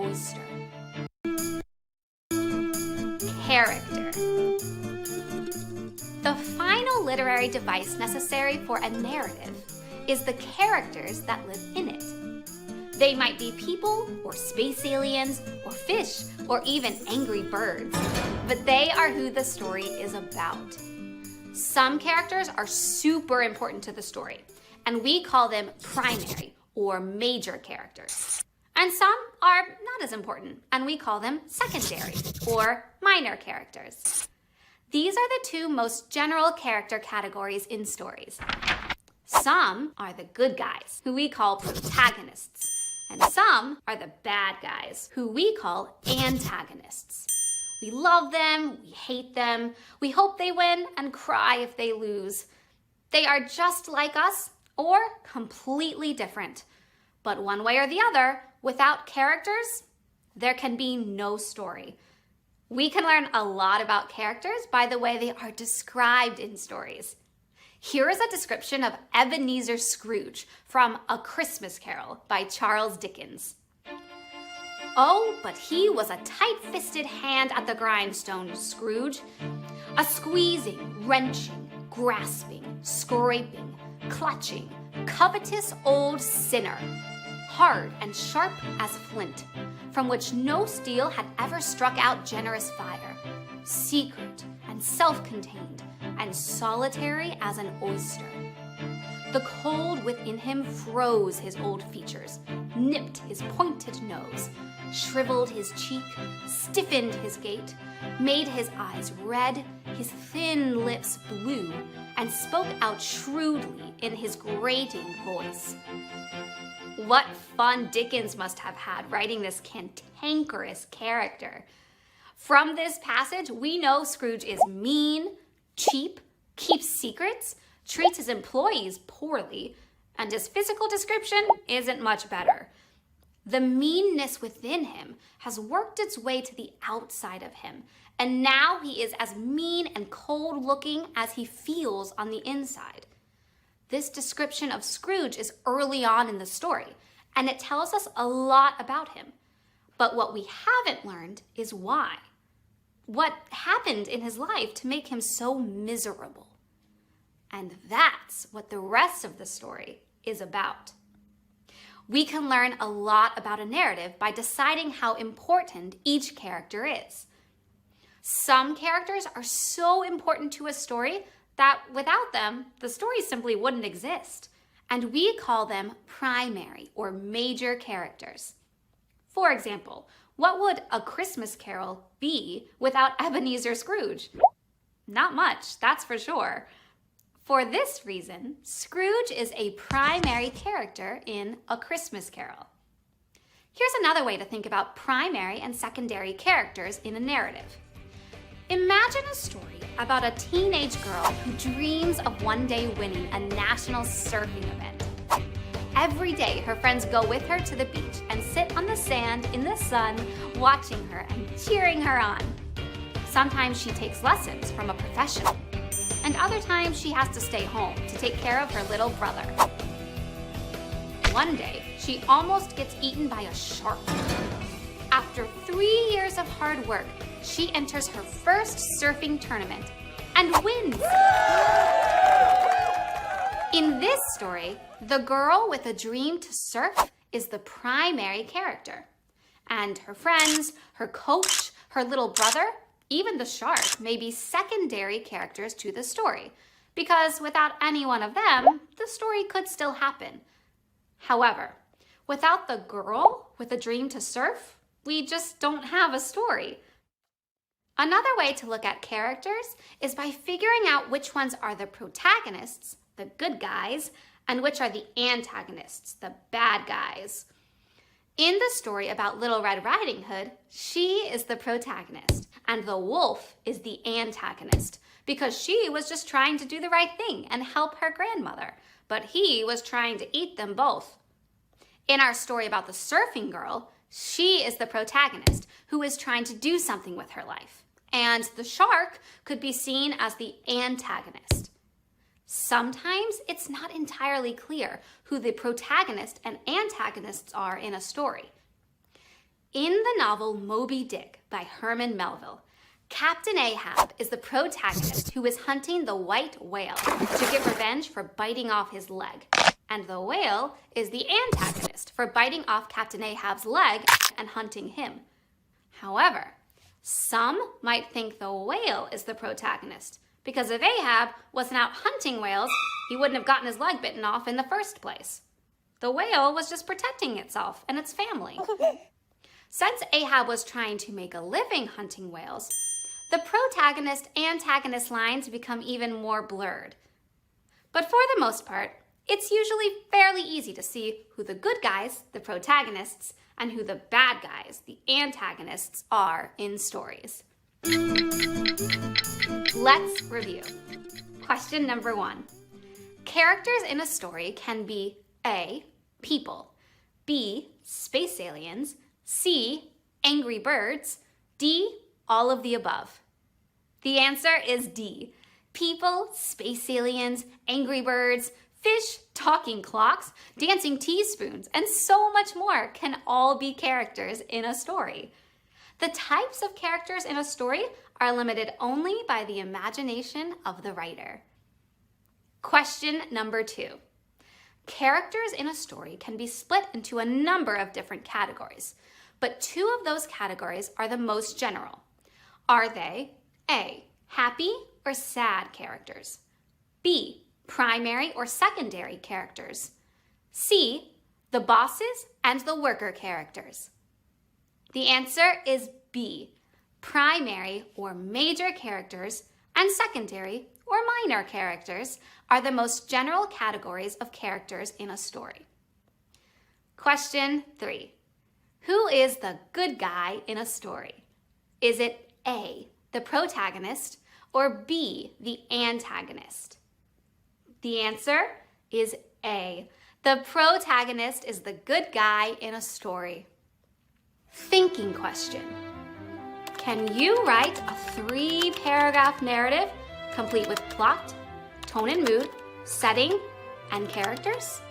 oyster. Character. The final literary device necessary for a narrative is the characters that live in it. They might be people, or space aliens, or fish, or even angry birds, but they are who the story is about. Some characters are super important to the story, and we call them primary or major characters. And some are not as important, and we call them secondary or minor characters. These are the two most general character categories in stories. Some are the good guys, who we call protagonists, and some are the bad guys, who we call antagonists. We love them, we hate them, we hope they win, and cry if they lose. They are just like us, or completely different. But one way or the other, without characters, there can be no story. We can learn a lot about characters by the way they are described in stories. Here is a description of Ebenezer Scrooge from A Christmas Carol by Charles Dickens. Oh, but he was a tight-fisted hand at the grindstone, Scrooge. A squeezing, wrenching, grasping, scraping, clutching, covetous old sinner, hard and sharp as flint, from which no steel had ever struck out generous fire, secret and self-contained, and solitary as an oyster. The cold within him froze his old features, nipped his pointed nose, shriveled his cheek, stiffened his gait, made his eyes red, his thin lips blue, and spoke out shrewdly in his grating voice. What fun Dickens must have had writing this cantankerous character. From this passage, we know Scrooge is mean, cheap, keeps secrets, treats his employees poorly, and his physical description isn't much better. The meanness within him has worked its way to the outside of him, and now he is as mean and cold-looking as he feels on the inside. This description of Scrooge is early on in the story, and it tells us a lot about him. But what we haven't learned is why. What happened in his life to make him so miserable? And that's what the rest of the story is about. We can learn a lot about a narrative by deciding how important each character is. Some characters are so important to a story that without them, the story simply wouldn't exist. And we call them primary or major characters. For example, what would A Christmas Carol be without Ebenezer Scrooge? Not much, that's for sure. For this reason, Scrooge is a primary character in A Christmas Carol. Here's another way to think about primary and secondary characters in a narrative. Imagine a story about a teenage girl who dreams of one day winning a national surfing event. Every day, her friends go with her to the beach and sit on the sand in the sun, watching her and cheering her on. Sometimes she takes lessons from a professional, and other times she has to stay home to take care of her little brother. One day, she almost gets eaten by a shark. After 3 years of hard work, she enters her first surfing tournament and wins. In this story, the girl with a dream to surf is the primary character. And her friends, her coach, her little brother, even the shark may be secondary characters to the story, because without any one of them, the story could still happen. However, without the girl with a dream to surf, we just don't have a story. Another way to look at characters is by figuring out which ones are the protagonists, the good guys, and which are the antagonists, the bad guys. In the story about Little Red Riding Hood, she is the protagonist, and the wolf is the antagonist, because she was just trying to do the right thing and help her grandmother, but he was trying to eat them both. In our story about the surfing girl, she is the protagonist who is trying to do something with her life, and the shark could be seen as the antagonist. Sometimes it's not entirely clear who the protagonist and antagonists are in a story. In the novel Moby Dick by Herman Melville, Captain Ahab is the protagonist who is hunting the white whale to get revenge for biting off his leg. And the whale is the antagonist for biting off Captain Ahab's leg and hunting him. However, some might think the whale is the protagonist because if Ahab wasn't out hunting whales, he wouldn't have gotten his leg bitten off in the first place. The whale was just protecting itself and its family. Since Ahab was trying to make a living hunting whales, the protagonist-antagonist lines become even more blurred. But for the most part, it's usually fairly easy to see who the good guys, the protagonists, and who the bad guys, the antagonists, are in stories. Let's review. Question number 1. Characters in a story can be A, people, B, space aliens, C, angry birds, D, all of the above. The answer is D. People, space aliens, angry birds, fish, talking clocks, dancing teaspoons, and so much more can all be characters in a story. The types of characters in a story are limited only by the imagination of the writer. Question number 2. Characters in a story can be split into a number of different categories, but 2 of those categories are the most general. Are they A, happy or sad characters, B, primary or secondary characters, C, the bosses and the worker characters? The answer is B, primary or major characters and secondary or minor characters are the most general categories of characters in a story. Question 3. Who is the good guy in a story? Is it A, the protagonist, or B, the antagonist? The answer is A. The protagonist is the good guy in a story. Thinking question. Can you write a 3-paragraph narrative complete with plot, tone and mood, setting, and characters?